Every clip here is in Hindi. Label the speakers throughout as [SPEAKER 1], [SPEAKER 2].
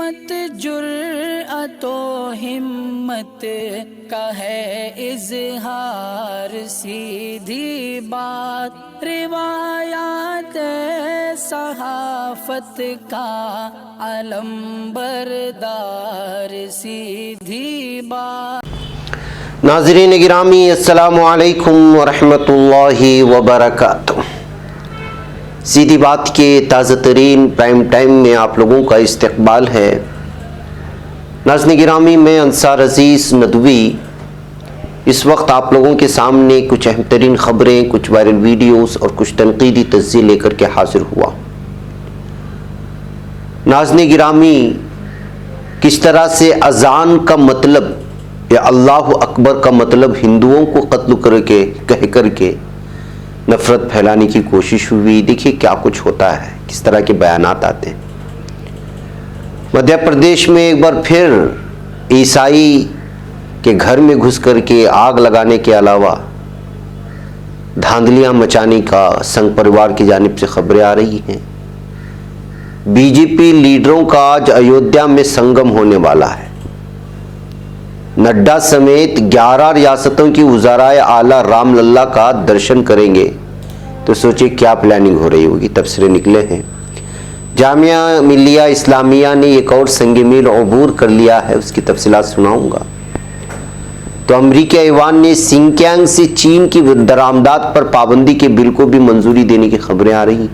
[SPEAKER 1] मत जुर्अतो हिम्मत का है इजहार, सीधी बात रिवायात सहाफत का अलंबरदार, सीधी बात।
[SPEAKER 2] नाज़रीन गिरामी, अस्सलामु अलैकुम वरहमतुल्लाहि वबरकातुह। सीधी बात के ताज़ा तरीन प्राइम टाइम में आप लोगों का इस्तकबाल है। नाज़रीन गिरामी, मैं अंसार अज़ीज़ नदवी इस वक्त आप लोगों के सामने कुछ अहम तरीन ख़बरें, कुछ वायरल वीडियोस और कुछ तनकीदी तज्ज़िये लेकर के हाजिर हुआ। नाज़रीन गिरामी, किस तरह से अज़ान का मतलब या अल्लाह अकबर का मतलब हिंदुओं को कत्ल करके कह करके नफ़रत फैलाने की कोशिश हुई। देखिए क्या कुछ होता है, किस तरह के बयानात आते हैं। मध्य प्रदेश में एक बार फिर ईसाई के घर में घुस करके आग लगाने के अलावा धांधलियां मचाने का संघ परिवार की जानिब से खबरें आ रही हैं। बीजेपी लीडरों का आज अयोध्या में संगम होने वाला है। नड्डा समेत 11 रियासतों की वज़राए आला राम लल्ला का दर्शन करेंगे, तो सोचिए क्या प्लानिंग हो रही होगी। तबसरे निकले हैं। जामिया मिल्लिया इस्लामिया ने एक और संग मील अबूर कर लिया है, उसकी तफसीलात सुनाऊंगा। तो अमरीकी ऐवान ने सिंकियांग से चीन की दरामदात पर पाबंदी के बिल को भी मंजूरी देने की खबरें आ रही।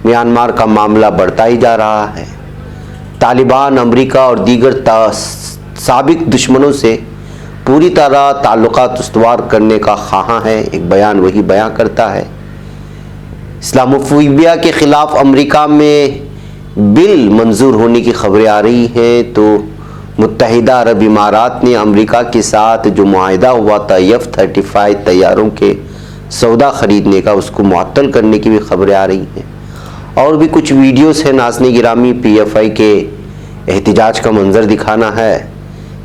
[SPEAKER 2] म्यांमार का मामला बढ़ता ही जा रहा है। तालिबान अमरीका और दीगर साबिक दुश्मनों से पूरी तरह ताल्लुकात उस्तवार करने का ख़्वाह है। एक बयान वही बयां करता है। इस्लामोफोबिया के ख़िलाफ़ अमरीका में बिल मंजूर होने की खबरें आ रही हैं। तो मुत्तहिदा अरब इमारात ने अमरीका के साथ जो मुआहिदा हुआ था F-35 तैयारों के सौदा ख़रीदने का, उसको मुअत्तल करने की भी खबरें आ रही हैं। और भी कुछ वीडियोस हैं नाज़रीन गिरामी। PFI के एहतिजाज का मंजर दिखाना है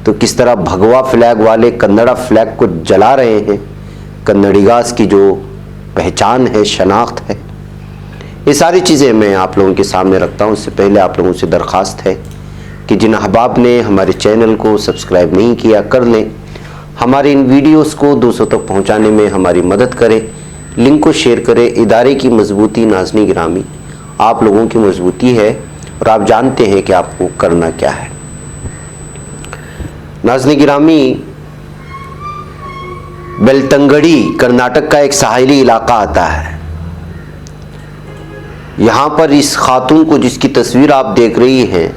[SPEAKER 2] तो किस तरह भगवा फ्लैग वाले कन्नड़ा फ्लैग को जला रहे हैं। कन्नड़िगास की जो पहचान है, शनाख्त है, ये सारी चीज़ें मैं आप लोगों के सामने रखता हूँ। उससे पहले आप लोगों से दरख्वास्त है कि जिन अहबाब ने हमारे चैनल को सब्सक्राइब नहीं किया, कर लें। हमारे इन वीडियोस को दूसरों तक पहुँचाने में हमारी मदद करें। लिंक को शेयर करें। इदारे की मजबूती नाज़रीन गिरामी आप लोगों की मजबूती है और आप जानते हैं कि आपको करना क्या है। नाज़रीन गिरामी, बेलतंगड़ी कर्नाटक का एक साहिली इलाका आता है। यहाँ पर इस खातून को, जिसकी तस्वीर आप देख रही हैं,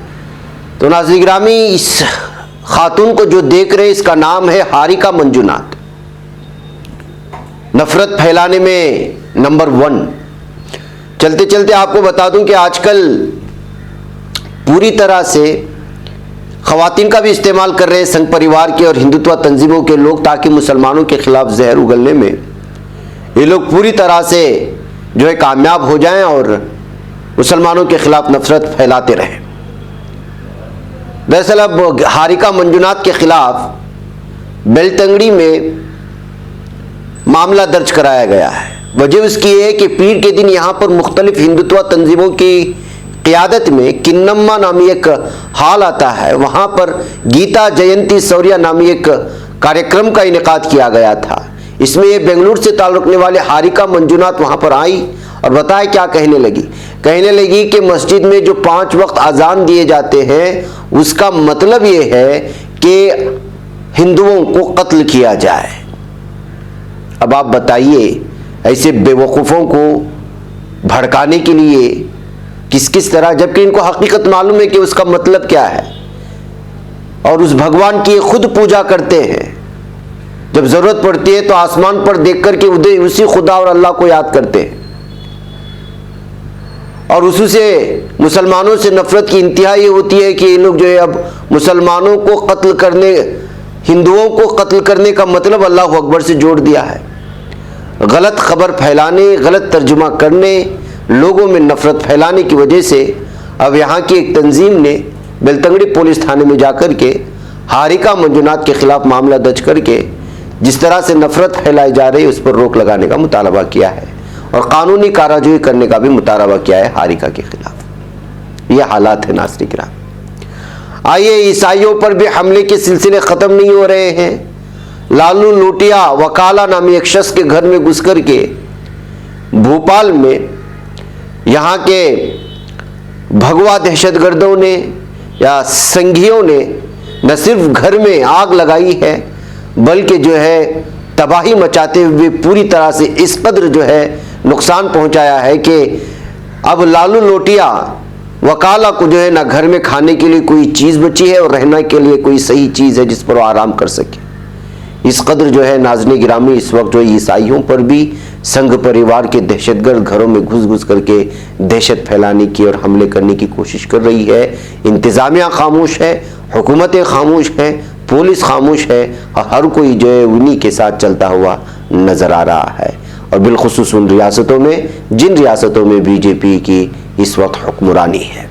[SPEAKER 2] तो नाज़रीन गिरामी इस खातून को जो देख रहे हैं, इसका नाम है हारिका मंजुनाथ। नफ़रत फैलाने में नंबर 1। चलते चलते आपको बता दूं कि आजकल पूरी तरह से ख़वातीन का भी इस्तेमाल कर रहे हैं संघ परिवार के और हिंदुत्व तंजीमों के लोग, ताकि मुसलमानों के ख़िलाफ़ जहर उगलने में ये लोग पूरी तरह से जो है कामयाब हो जाएं और मुसलमानों के ख़िलाफ़ नफ़रत फैलाते रहें। दरअसल अब हारिका मंजुनाथ के ख़िलाफ़ बेलतंगड़ी में मामला दर्ज कराया गया है। वजह उसकी है कि पीर के दिन यहाँ पर मुख्तलिफ हिंदुत्व तंजीमों की क़ियादत में किन्नम्मा नामी एक हाल आता है। वहाँ पर गीता जयंती सौर्या नामी एक कार्यक्रम का इनेकाद किया गया था। इसमें ये बेंगलुरु से ताल्लुक़ रखने वाले हारिका मंजुनाथ वहाँ पर आई और बताया क्या कहने लगी कि मस्जिद में जो 5 वक्त अजान दिए जाते हैं, उसका मतलब ये है कि हिंदुओं को कत्ल किया जाए। अब आप बताइए, ऐसे बेवकूफ़ों को भड़काने के लिए किस किस तरह, जबकि इनको हकीकत मालूम है कि उसका मतलब क्या है, और उस भगवान की खुद पूजा करते हैं। जब ज़रूरत पड़ती है तो आसमान पर देख कर के उसी खुदा और अल्लाह को याद करते हैं, और उसी से मुसलमानों से नफ़रत की इंतहा ये होती है कि ये लोग जो है अब मुसलमानों को कत्ल करने, हिंदुओं को कत्ल करने का मतलब अल्लाह अकबर से जोड़ दिया है। गलत खबर फैलाने, गलत तर्जुमा करने, लोगों में नफ़रत फैलाने की वजह से अब यहाँ की एक तंजीम ने बेलतंगड़ी पुलिस थाने में जाकर के हारिका मंजुनाथ के ख़िलाफ़ मामला दर्ज करके जिस तरह से नफ़रत फैलाई जा रही है उस पर रोक लगाने का मुतालबा किया है और कानूनी कार्रवाई करने का भी मुतालबा किया है हारिका के ख़िलाफ़। ये हालात है नाज़रीन किराम। आइए, ईसाइयों पर भी हमले के सिलसिले खत्म नहीं हो रहे हैं। लालू लोटिया वकाला नामी एक शख्स के घर में घुस करके भोपाल में यहाँ के भगवा दहशतगर्दों ने या संघियों ने न सिर्फ घर में आग लगाई है, बल्कि जो है तबाही मचाते हुए पूरी तरह से इस कदर जो है नुकसान पहुंचाया है कि अब लालू लोटिया वकाला को जो है ना घर में खाने के लिए कोई चीज़ बची है और रहने के लिए कोई सही चीज़ है जिस पर वो आराम कर सके। इस कदर जो है नाज़रीन गिरामी इस वक्त जो ईसाइयों पर भी संघ परिवार के दहशतगर्द घरों में घुस घुस करके दहशत फैलाने की और हमले करने की कोशिश कर रही है। इंतज़ामिया खामोश है, हुकूमतें खामोश हैं, पुलिस खामोश है, हर कोई जो है उन्हीं के साथ चलता हुआ नज़र आ रहा है। और बिलखुसूस उन रियासतों में जिन रियासतों में बीजेपी की इस वक्त हुक्मरानी है।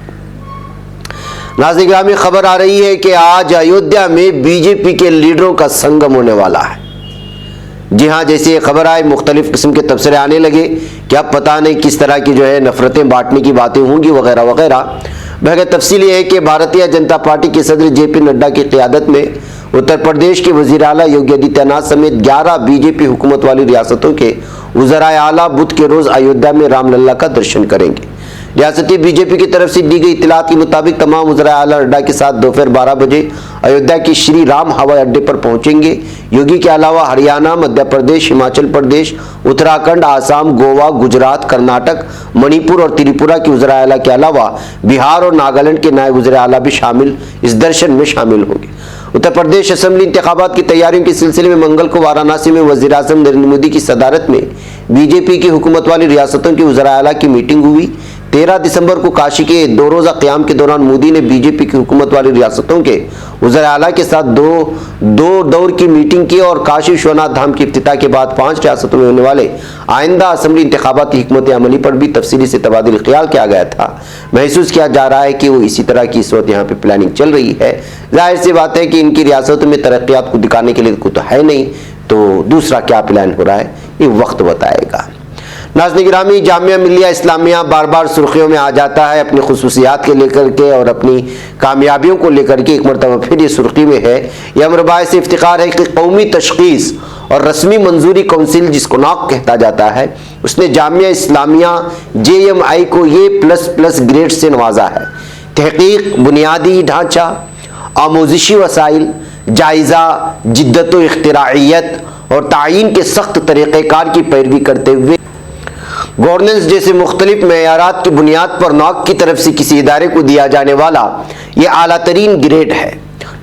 [SPEAKER 2] नाज़रीन गिरामी, खबर आ रही है कि आज अयोध्या में बीजेपी के लीडरों का संगम होने वाला है। जी हाँ, जैसे ये खबर आए मुख्तलिफ किस्म के तबसरे आने लगे कि अब पता नहीं किस तरह की जो है नफरतें बांटने की बातें होंगी वगैरह वगैरह। बहर तफसील ये है कि भारतीय जनता पार्टी के सदर JP नड्डा की क़ियादत में उत्तर प्रदेश के वज़ीर आला योगी आदित्यनाथ समेत 11 बीजेपी हुकूमत वाली रियासतों के वज़राए आला बुध के रोज़ अयोध्या में रामलला का दर्शन करेंगे। रियासती बीजेपी की तरफ से दी गई इत्तलात के मुताबिक तमाम वज़राए आला नड्डा के साथ दोपहर 12 बजे अयोध्या के श्री राम हवाई अड्डे पर पहुंचेंगे। योगी के अलावा हरियाणा, मध्य प्रदेश, हिमाचल प्रदेश, उत्तराखंड, आसाम, गोवा, गुजरात, कर्नाटक, मणिपुर और त्रिपुरा के वज़राए आला के अलावा बिहार और नागालैंड के नायब वज़ीर आला भी इस दर्शन में शामिल होंगे। उत्तर प्रदेश असेंबली इंतखाबात की तैयारियों के सिलसिले में मंगल को वाराणसी में वज़ीर आज़म नरेंद्र मोदी की सदारत में बीजेपी की हुकूमत वाली रियासतों के वज़राए आला की मीटिंग हुई। 13 दिसंबर को काशी के 2 रोज़ा क़याम के दौरान मोदी ने बीजेपी की हुकूमत वाली रियासतों के वज़राए आला के साथ दो दौर की मीटिंग की और काशी विश्वनाथ धाम की इफ्तिताह के बाद 5 रियासतों में होने वाले आइंदा असेंबली इंतखाबात की हिकमत अमली पर भी तफसीली से तबादुल ख्याल किया गया था। महसूस किया जा रहा है कि वो इसी तरह की इस वक्त यहाँ पे प्लानिंग चल रही है। जाहिर सी बात है कि इनकी रियासतों में तरक्यात को दिखाने के लिए कुछ तो है नहीं, तो दूसरा क्या प्लान हो रहा है ये वक्त बताएगा। नाज़रीन गिरामी, जामिया मिल्लिया इस्लामिया बार बार सुर्खियों में आ जाता है अपनी खुसूसियात के लेकर के और अपनी कामयाबियों को लेकर के। एक मरतबा फिर ये सुर्खी में है। यह अमर बाइस इफ्तिखार है कि कौमी तशखीस और रस्मी मंजूरी कौंसिल जिसको नाक कहता जाता है, उसने जामिया इस्लामिया JMI को A++ ग्रेड से नवाजा है। तहकीक, बुनियादी ढांचा, आमोजिशी वसाइल, जायज़ा, जिद्दत व इख्तिराइयत और तायीन के सख्त तरीक़ेकार की पैरवी करते हुए गवर्नेंस जैसे मुख्तलिफ मेयारात की बुनियाद पर नाक की तरफ से किसी इदारे को दिया जाने वाला ये आला तरीन ग्रेड है।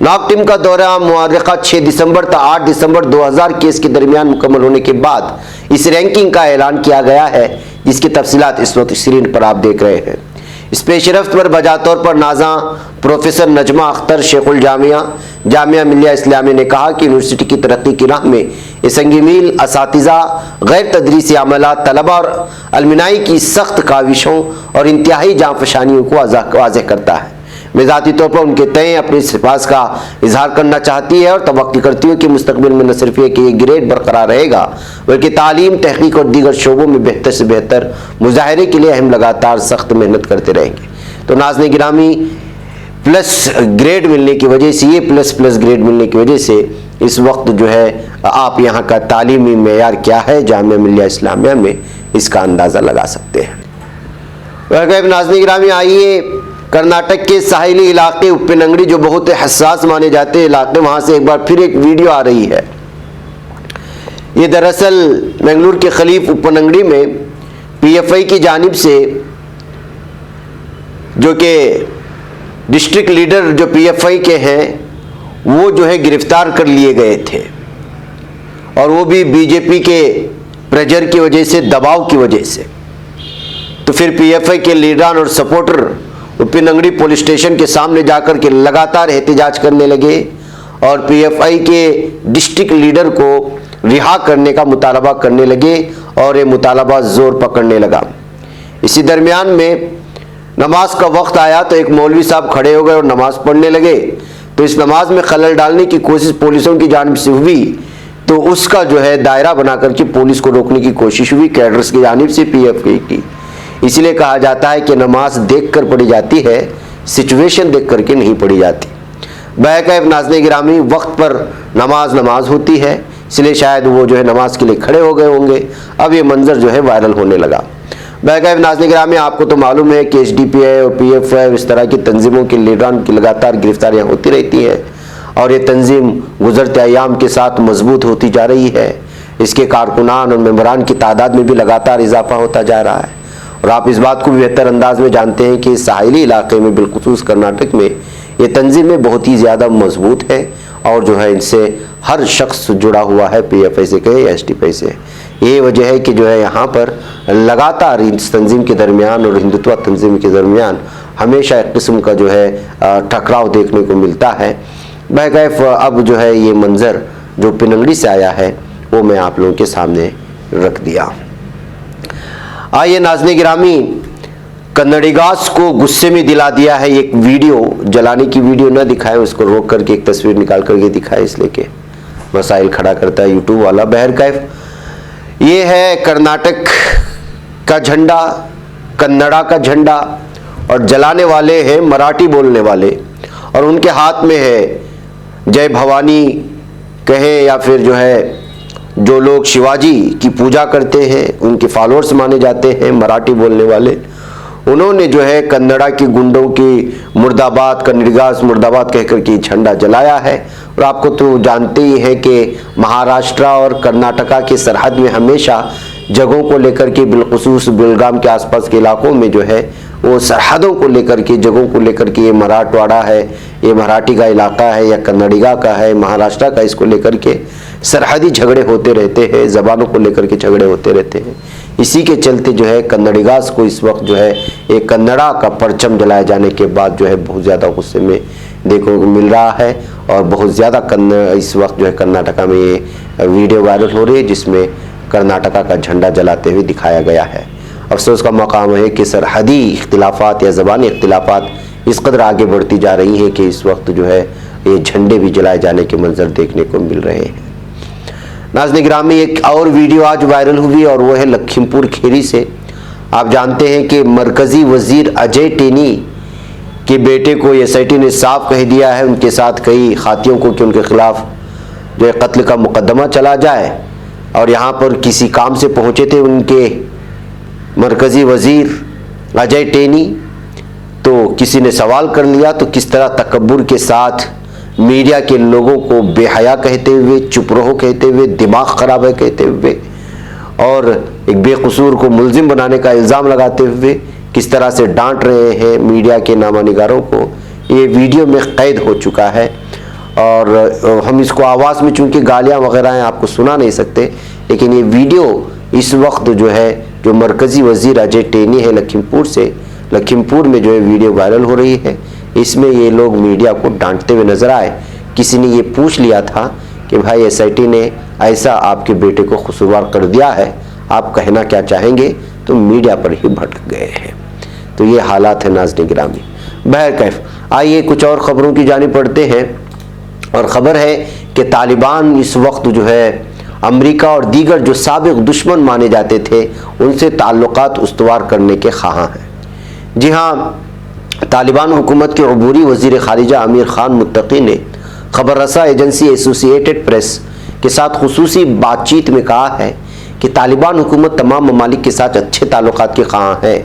[SPEAKER 2] नाक टीम का दौरा मुआरखा 6 दिसंबर तक 8 दिसंबर 2021 के दरमियान मुकम्मल होने के बाद इस रैंकिंग का ऐलान किया गया है, जिसकी तफसीलात इस वक्त स्क्रीन पर आप देख रहे हैं। इस पेशरफ्त पर बजातौर पर नाजा प्रोफेसर नजमा अख्तर शेखुल जामिया मिल्लिया इस्लामी ने कहा कि यूनिवर्सिटी की तरक्की की राह में ये संगीमील असातिज़ा, गैर तदरीसी अमला, तलबा और अलमिनाई की सख्त काविशों और इंतहाई जाँफशानियों को वाज़ेह करता है। मैं ज़ाती तौर पर उनके तय अपने सिफास का इजहार करना चाहती है और तवक्की करती हूँ कि मुस्तकबिल में न सिर्फ ये कि ये ग्रेड बरकरार रहेगा, बल्कि तालीम, तहकीक और दीगर शोबों में बेहतर से बेहतर मुजाहरे के लिए हम लगातार सख्त मेहनत करते रहेंगे। तो नाज़रीन गिरामी, प्लस ग्रेड मिलने की वजह से, A++ ग्रेड मिलने की वजह से इस वक्त जो है आप यहाँ का तालीमी मेयार क्या है जामिया मिल्लिया इस्लामिया में, इसका अंदाज़ा लगा सकते हैं। नाज़रीन गिरामी, आइए कर्नाटक के साहिली इलाके उप्पिनंगड़ी जो बहुत हसास माने जाते हैं इलाके, वहाँ से एक बार फिर एक वीडियो आ रही है। ये दरअसल बेंगलुरु के खलीफ उप्पिनंगड़ी में PFI की जानिब से जो कि डिस्ट्रिक्ट लीडर जो PFI के हैं वो जो है गिरफ्तार कर लिए गए थे, और वो भी बीजेपी के प्रेशर की वजह से, दबाव की वजह से। तो फिर PFI के लीडर और सपोर्टर उप्पिनंगड़ी पुलिस स्टेशन के सामने जाकर के लगातार एहतजाज करने लगे और PFI के डिस्ट्रिक्ट लीडर को रिहा करने का मुतालबा करने लगे और ये मुतालबा जोर पकड़ने लगा। इसी दरमियान में नमाज का वक्त आया तो एक मौलवी साहब खड़े हो गए और नमाज पढ़ने लगे। तो इस नमाज में खलल डालने की कोशिश पुलिसों की जानिब से हुई, तो उसका जो है दायरा बना करके पुलिस को रोकने की कोशिश हुई कैडर्स की जानिब से PFI की। इसलिए कहा जाता है कि नमाज देख कर पढ़ी जाती है, सिचुएशन देख करके नहीं पढ़ी जाती। बहरकैफ नाज़रीन गिरामी, वक्त पर नमाज होती है, इसलिए शायद वो जो है नमाज के लिए खड़े हो गए होंगे। अब ये मंजर जो है वायरल होने लगा। बहरकैफ नाज़रीन गिरामी, आपको तो मालूम है कि HDPI और PFI और इस तरह की तंजीमों के लीडरान की लगातार गिरफ्तारियाँ होती रहती हैं और ये तंजीम गुज़रते अयाम के साथ मजबूत होती जा रही है। इसके कारकुनान और मेंबरान की तादाद में भी लगातार इजाफा होता जा रहा है और आप इस बात को भी बेहतर अंदाज में जानते हैं कि साहिली इलाके में, बिलखुसूस कर्नाटक में, ये तंजीमें बहुत ही ज़्यादा मजबूत है और जो है इनसे हर शख्स जुड़ा हुआ है, PFI से कहे या HDPI से। ये वजह है कि जो है यहाँ पर लगातार इस तंजीम के दरमियान और हिंदुत्व तंजीम के दरमियान हमेशा एक किस्म का जो है टकराव देखने को मिलता है। बहरकैफ अब जो है ये मंजर जो पिनंगड़ी से आया है वो मैं आप लोगों के सामने रख दिया। आइए नाज़रीन गिरामी, कन्नड़िगास को गुस्से में दिला दिया है एक वीडियो। जलाने की वीडियो न दिखाए, उसको रोक करके एक तस्वीर निकाल करके दिखाए, इसलिए के मसाइल खड़ा करता है यूट्यूब वाला। बहरकैफ ये है कर्नाटक का झंडा, कन्नड़ा का झंडा, और जलाने वाले हैं मराठी बोलने वाले और उनके हाथ में है जय भवानी कहें या फिर जो है जो लोग शिवाजी की पूजा करते हैं, उनके फॉलोअर्स माने जाते हैं मराठी बोलने वाले, उन्होंने जो है कन्नड़ा के गुंडों की मुर्दाबाद, कन्नड़िगास मुर्दाबाद कहकर के झंडा जलाया है। और आपको तो जानते ही हैं कि महाराष्ट्र और कर्नाटका के सरहद में हमेशा जगहों को लेकर के, बिलखुसूस बेलगाम के आसपास के इलाकों में जो है वो सरहदों को लेकर के, जगहों को लेकर के, ये मराठवाड़ा है, ये मराठी का इलाका है या कन्नड़िगा का है, महाराष्ट्र का, इसको लेकर के सरहदी झगड़े होते रहते हैं, ज़बानों को लेकर के झगड़े होते रहते हैं। इसी के चलते जो है कन्नड़िगास को इस वक्त जो है एक कन्नड़ा का परचम जलाए जाने के बाद जो है बहुत ज़्यादा गुस्से में देखने को मिल रहा है और बहुत ज़्यादा इस वक्त जो है कर्नाटका में ये वीडियो वायरल हो रही है जिसमें कर्नाटका का झंडा जलाते हुए दिखाया गया है। अफसोस का मकाम है कि सरहदी इख्तिलाफात या ज़बानी इख्तिलाफात इस कदर आगे बढ़ती जा रही हैं कि इस वक्त जो है ये झंडे भी जलाए जाने के मंजर देखने को मिल रहे हैं। नाज़रीन गिरामी, एक और वीडियो आज वायरल हुई और वो है लखीमपुर खीरी से। आप जानते हैं कि मरकज़ी वज़ीर अजय टेनी के बेटे को SIT ने साफ कह दिया है, उनके साथ कई खातियों को, कि उनके खिलाफ जो है कत्ल का मुकदमा चला जाए। और यहाँ पर किसी काम से पहुँचे थे उनके मरकज़ी वज़ीर अजय टेनी, तो किसी ने सवाल कर लिया तो किस तरह तकब्बुर के साथ मीडिया के लोगों को बेहया कहते हुए, चुप रहो कहते हुए, दिमाग ख़राब है कहते हुए और एक बेकसूर को मुल्जिम बनाने का इल्ज़ाम लगाते हुए किस तरह से डांट रहे हैं मीडिया के नामानिगारों को, ये वीडियो में कैद हो चुका है। और हम इसको आवाज़ में चूँकि गालियाँ वगैरह हैं आपको सुना नहीं सकते, लेकिन ये वीडियो इस वक्त जो है जो मरकज़ी वज़ीर अजय टेनी है लखीमपुर से, लखीमपुर में जो है वीडियो वायरल हो रही है। इसमें ये लोग मीडिया को डांटते हुए नजर आए। किसी ने ये पूछ लिया था कि भाई SIT ने ऐसा आपके बेटे को कसूरवार कर दिया है, आप कहना क्या चाहेंगे, तो मीडिया पर ही भटक गए हैं। तो ये हालात है नाज़रीन गिरामी। बहरकैफ आइए कुछ और ख़बरों की जानिब बढ़ते हैं और ख़बर है कि तालिबान इस वक्त जो है अमेरिका और दीगर जो साबिक़ दुश्मन माने जाते थे उनसे ताल्लुकात उस्तवार करने के ख़्वाह हैं। जी हाँ, तालिबान हुकूमत के अबूरी वज़ीर ख़ारिजा आमिर ख़ान मुत्तकी ने ख़बर रसा एजेंसी एसोसिएटेड प्रेस के साथ खुसूसी बातचीत में कहा है कि तालिबान हुकूमत तमाम ममालिक के साथ अच्छे ताल्लुकात के ख़्वाह है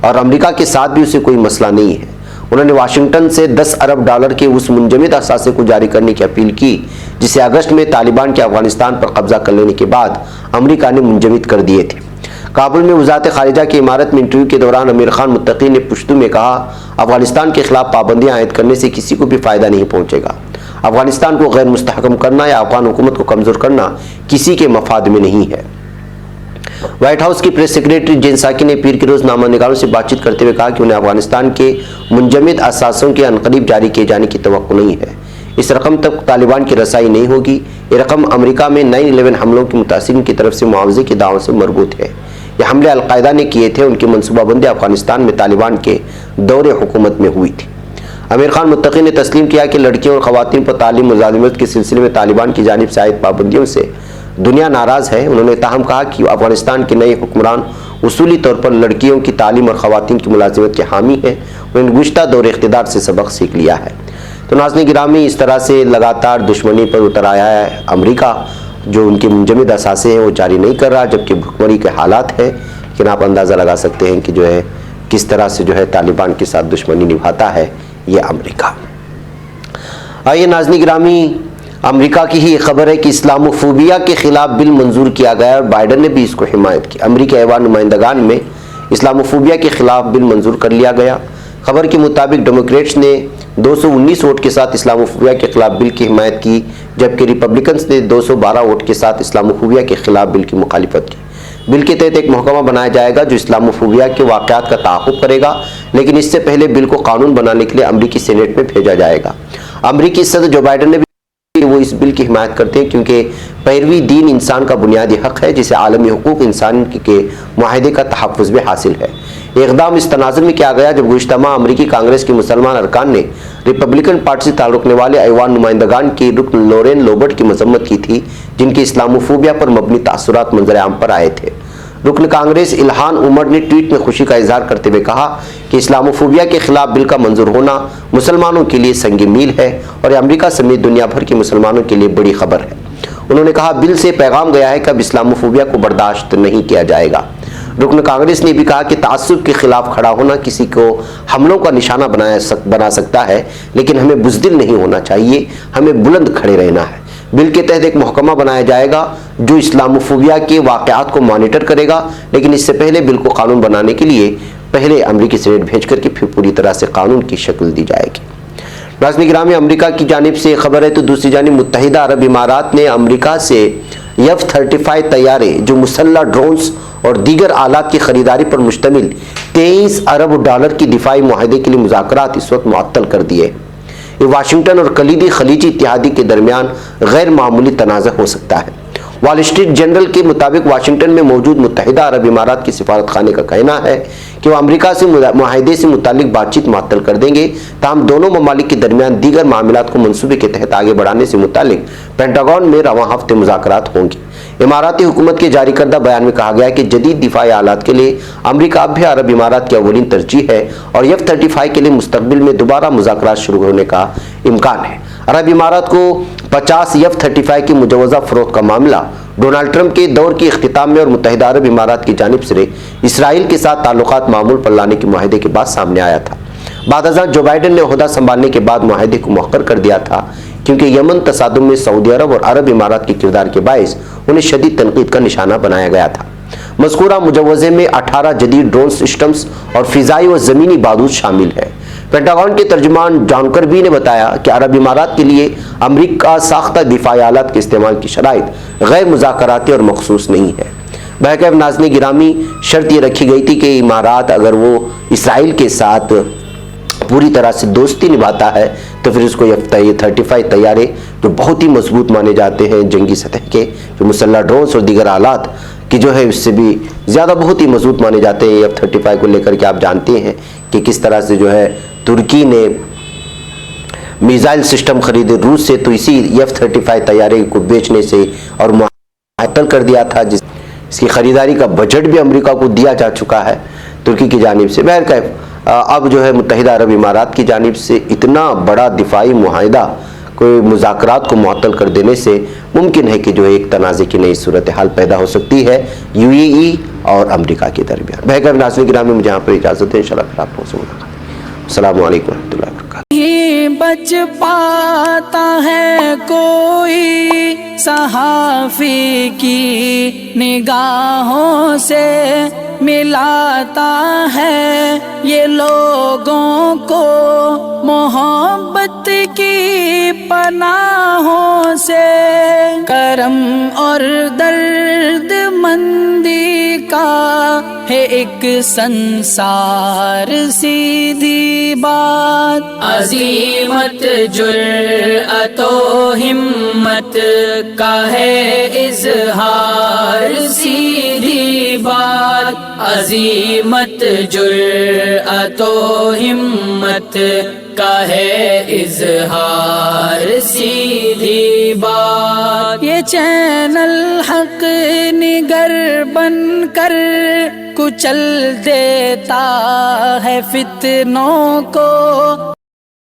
[SPEAKER 2] और अमेरिका के साथ भी उसे कोई मसला नहीं है। उन्होंने वाशिंगटन से $10 अरब के उस मुंजमद असासे को जारी करने की अपील की जिसे अगस्त में तालिबान के अफगानिस्तान पर कब्जा कर लेने के बाद अमेरिका ने मुंजमद कर दिए थे। काबुल में वज़ारत ख़ारिजा की इमारत में इंटरव्यू के दौरान आमिर ख़ान मुत्तकी ने पुश्तू में कहा, अफगानिस्तान के खिलाफ पाबंदियाँ आयद करने से किसी को भी फ़ायदा नहीं पहुँचेगा। अफगानिस्तान को गैर मुस्तहकम करना या अफगान हुकूमत को कमज़ोर करना किसी के मफाद में नहीं है। व्हाइट हाउस की प्रेस सेक्रेटरी जेन साकी ने पीर के रोज़ नामानिगारों से बातचीत करते हुए कहा कि उन्हें अफगानिस्तान के मुंजमद असासों के अनकरीब जारी किए जाने की तवक्को नहीं है। इस रकम तक तालिबान की रसाई नहीं होगी। ये रकम अमेरिका में 9/11 हमलों के मुतासिरीन की तरफ से मुआवजे के दावों से मरबूत है। ये हमले अलकायदा ने किए थे। उनकी मनसूबाबंदी अफगानिस्तान में तालिबान के दौरे हुकूमत में हुई थी। आमिर ख़ान मुत्तकी ने तस्लीम किया कि लड़कियों और ख़वातीन पर तालीम मुलाज़मत के सिलसिले में तालिबान की जानिब से आयद पाबंदियों से दुनिया नाराज़ है। उन्होंने ताहम कहा कि अफगानिस्तान के नए हुक्मरान उसूली तौर पर लड़कियों की तालीम और ख़वातीन की मुलाज़मत के हामी हैं। उन्होंने गुज़श्ता दौर इक़्तिदार से सबक सीख लिया है। तो नाज़रीन गिरामी, इस तरह से लगातार दुश्मनी पर उतर आया है अमेरिका, जो उनकी मुंजमद असासे हैं वो जारी नहीं कर रहा, जबकि भुखमरी के हालात हैं। लेकिन आप अंदाज़ा लगा सकते हैं कि जो है किस तरह से जो है तालिबान के साथ दुश्मनी निभाता है ये अमेरिका। आइए नाज़रीन गिरामी, अमेरिका की ही खबर है कि इस्लामोफोबिया के खिलाफ बिल मंजूर किया गया और बाइडन ने भी इसको हिमायत की। अमेरिकी ऐवान नुमाइंदगान में इस्लामोफोबिया के खिलाफ बिल मंजूर कर लिया गया। खबर के मुताबिक डेमोक्रेट्स ने 219 वोट के साथ इस्लामोफोबिया के खिलाफ बिल की हिमायत की, जबकि रिपब्लिकन्स ने 212 वोट के साथ इस्लामोफोबिया के खिलाफ बिल की मुखालिफत की। बिल के तहत एक महकमा बनाया जाएगा जो इस्लामोफोबिया के वाक़यात का ताक़ुब करेगा, लेकिन इससे पहले बिल को कानून बनाने के लिए अमेरिकी सेनेट में भेजा जाएगा। अमेरिकी सदर जो बाइडन ने वो इस बिल की हिमायत करते हैं, क्योंकि पैरवी दीन इंसान का बुनियादी हक है जिसे आलमी हुकूक इंसान के मुआहदे का तहफ़्फ़ुज़ भी हासिल है। इक़दाम इस तनाज़ुर में किया गया जब गुज़श्ता अमेरिकी कांग्रेस के मुसलमान अरकान ने रिपब्लिकन पार्टी से ताल्लुक़ रखने वाले ऐवान नुमाइंदगान की रुकन लोरेन लोबर्ट की मज़म्मत की थी, जिनके इस्लामोफोबिया पर मबनी तासुरात मंज़र आम पर आए थे। रुकन कांग्रेस इल्हान उमर ने ट्वीट में खुशी का इजहार करते हुए कहा कि इस्लामोफोबिया के खिलाफ बिल का मंजूर होना मुसलमानों के लिए संग मील है और अमेरिका समेत दुनिया भर के मुसलमानों के लिए बड़ी खबर है। उन्होंने कहा, बिल से पैगाम गया है कि अब इस्लामोफोबिया को बर्दाश्त नहीं किया जाएगा। रुकन कांग्रेस ने भी कहा कि तासुब के खिलाफ खड़ा होना किसी को हमलों का निशाना बना सकता है, लेकिन हमें बुज़दिल नहीं होना चाहिए, हमें बुलंद खड़े रहना है। बिल के तहत एक महकमा बनाया जाएगा जो इस्लामोफोबिया के वाक़यात को मॉनिटर करेगा, लेकिन इससे पहले बिल को कानून बनाने के लिए पहले अमेरिकी सेनेट भेज करके फिर पूरी तरह से कानून की शक्ल दी जाएगी। नाज़रीन गिरामी, अमेरिका की जानिब से खबर है तो दूसरी जानिब मुत्तहिदा अरब इमारात ने अमेरिका से F-35 तैयारे जो मुसल्लह ड्रोन्स और दीगर आलात की खरीदारी पर मुश्तमिल 23 अरब डॉलर की दिफाई मुआहदे के लिए मुज़ाकरात इस वक्त मुअत्तल कर दिए। ये वाशिंगटन और कलीदी खलीजी इत्तेहादी के दरमियान गैर मामूली तनाज़ा हो सकता है। वॉल स्ट्रीट जर्नल के मुताबिक वाशिंगटन में मौजूद मुत्तहिदा अरब इमारात की सिफारत खाने का कहना है कि वह अमेरिका से मुआहदे से मुतालिक बातचीत मुअत्तल कर देंगे, ताहम दोनों ममालिक के दरमियान दीगर मामलात को मनसूबे के तहत आगे बढ़ाने से मुतालिक पेंटागन में रवां हफ्ते मुज़ाकरात होंगे। इमाराती हुकूमत के जारी करदा बयान में कहा गया है कि जदीद दिफाई आलात के लिए अमेरिका अब भी अरब इमारात की अव्वलीन तरजीह है और F-35 के लिए मुस्तकबिल में दोबारा मुज़ाकरात शुरू होने का इम्कान है। अरब इमारात को 50 F-35 की मुजवज़ा फ़रोख्त का मामला डोनाल्ड ट्रंप के दौर के इख्तिताम में और मुत्तहिदा अरब इमारात की जानिब से इसराइल के साथ ताल्लुकात मामूल पर लाने के मुआहदे के बाद सामने आया था। बादअज़ां जो बाइडन ने ओहदा संभालने के बाद मुआहदे को मुअक्कर कर दिया था, क्योंकि यमन तसादुम में सऊदी अरब और अरब इमारात के किरदार के बायस उन्हें शदीद तनकीद का निशाना बनाया गया था। मज़कूरा मुजवज़े में 18 जदीद ड्रोन सिस्टम्स और फ़िज़ाई व ज़मीनी बारूद शामिल है। पेंटागन के तर्जुमान जॉन कर्बी ने बताया कि अरब इमारात के लिए अमेरिका साख्ता दिफाई आलात के इस्तेमाल की शराइत गैर मुज़ाकराती और मखसूस नहीं है। बहरकैफ नाज़रीन गिरामी, शर्त ये रखी गई थी कि इमारात अगर वो इसराइल के साथ पूरी तरह से दोस्ती निभाता है तो फिर उसको F-35 तैयारे जो बहुत ही मजबूत माने जाते हैं जंगी सतह के, जो मुसल्लह ड्रोन्स और दीगर आलात की जो है उससे भी ज़्यादा बहुत ही मजबूत माने जाते हैं। F-35 को लेकर के आप जानते हैं कि किस तरह से जो है तुर्की ने मिसाइल सिस्टम खरीदे रूस से, तो इसी F-35 तैयारे को बेचने से और मुअत्तल कर दिया था, इसकी खरीदारी का बजट भी अमेरिका को दिया जा चुका है तुर्की की जानिब से। बहरकैफ अब जो है मुत्तहिदा अरब इमारात की जानिब से इतना बड़ा दिफाई मुआहदा कोई मुज़ाकरात को मुअत्तल कर देने से मुमकिन है कि जो एक तनाज़े की नई सूरत हाल पैदा हो सकती है UAE और अमेरिका के दरमियान। बहरकैफ नाज़रीन गिरामी, मुझे यहाँ पर इजाज़त है, इंशाअल्लाह फिर आपको मुलाकात। अस्सलामु अलैकुम रहमतुल्लाहि व बरकातुहू।
[SPEAKER 1] नहीं बच पाता है कोई सहाफ़ी की निगाहों से, मिलाता है ये लोगों को मोहब्बत की पनाहों से। करम और दर्द मंदी का है एक संसार, सीधी बात अज़ीमत जुर्अतो हिम्मत का है इज़हार, सीधी बात अज़ीमत जुर्अतो हिम्मत का है इज़हार, सीधी बात। ये चैनल हक निगर बनकर कुचल देता है फितनों को,